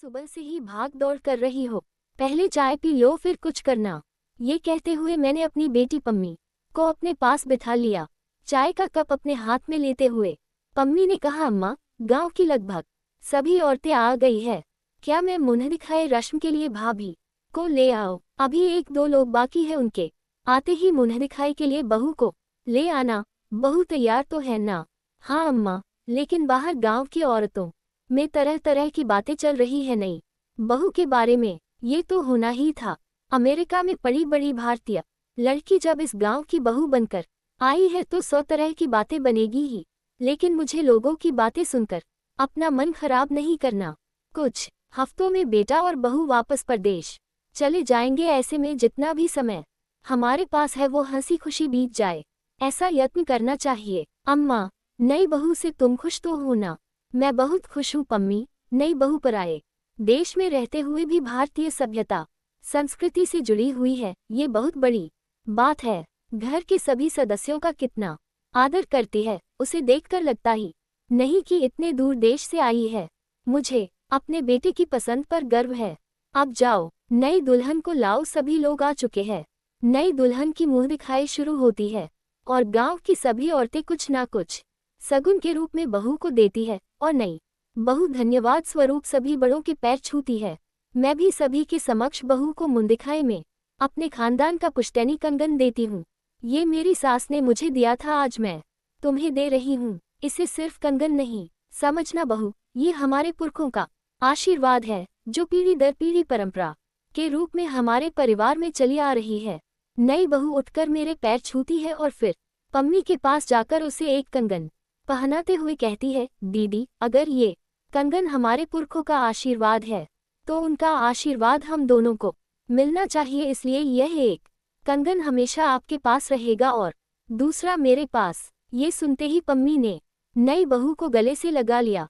सुबह से ही भाग दौड़ कर रही हो, पहले चाय पी लो फिर कुछ करना। ये कहते हुए मैंने अपनी बेटी पम्मी को अपने पास बिठा लिया, चाय का कप अपने हाथ में लेते हुए। पम्मी ने कहा, अम्मा, गांव की लगभग सभी औरतें आ गई है, क्या मैं मुंह दिखाए रश्म के लिए भाभी को ले आओ? अभी एक दो लोग बाकी है, उनके आते ही मुंह दिखाई के लिए बहू को ले आना। बहू तैयार तो है ना? हाँ अम्मा, लेकिन बाहर गांव की औरतों में तरह तरह की बातें चल रही है नई बहू के बारे में। ये तो होना ही था, अमेरिका में पड़ी बड़ी भारतीय लड़की जब इस गांव की बहू बनकर आई है तो 100 तरह की बातें बनेगी ही। लेकिन मुझे लोगों की बातें सुनकर अपना मन खराब नहीं करना। कुछ हफ्तों में बेटा और बहू वापस परदेश चले जाएंगे, ऐसे में जितना भी समय हमारे पास है वो हंसी खुशी बीत जाए, ऐसा यत्न करना चाहिए। अम्मा, नई बहू से तुम खुश तो हो ना? मैं बहुत खुश हूँ पम्मी। नई बहू पराए देश में रहते हुए भी भारतीय सभ्यता संस्कृति से जुड़ी हुई है, ये बहुत बड़ी बात है। घर के सभी सदस्यों का कितना आदर करती है, उसे देखकर लगता ही नहीं कि इतने दूर देश से आई है। मुझे अपने बेटे की पसंद पर गर्व है। अब जाओ, नई दुल्हन को लाओ। सभी लोग आ चुके हैं। नई दुल्हन की मुंह दिखाई शुरू होती है और गांव की सभी औरतें कुछ ना कुछ सगुन के रूप में बहू को देती है और नई बहू धन्यवाद स्वरूप सभी बड़ों के पैर छूती है। मैं भी सभी के समक्ष बहू को मुंह दिखाए में अपने खानदान का पुश्तैनी कंगन देती हूँ। ये मेरी सास ने मुझे दिया था, आज मैं तुम्हें दे रही हूँ। इसे सिर्फ कंगन नहीं समझना बहू, ये हमारे पुरखों का आशीर्वाद है जो पीढ़ी दर पीढ़ी परंपरा के रूप में हमारे परिवार में चली आ रही है। नई बहू उठकर मेरे पैर छूती है और फिर पम्मी के पास जाकर उसे एक कंगन पहनाते हुए कहती है, दीदी, अगर ये कंगन हमारे पुरखों का आशीर्वाद है तो उनका आशीर्वाद हम दोनों को मिलना चाहिए, इसलिए यह एक कंगन हमेशा आपके पास रहेगा और दूसरा मेरे पास। ये सुनते ही पम्मी ने नई बहू को गले से लगा लिया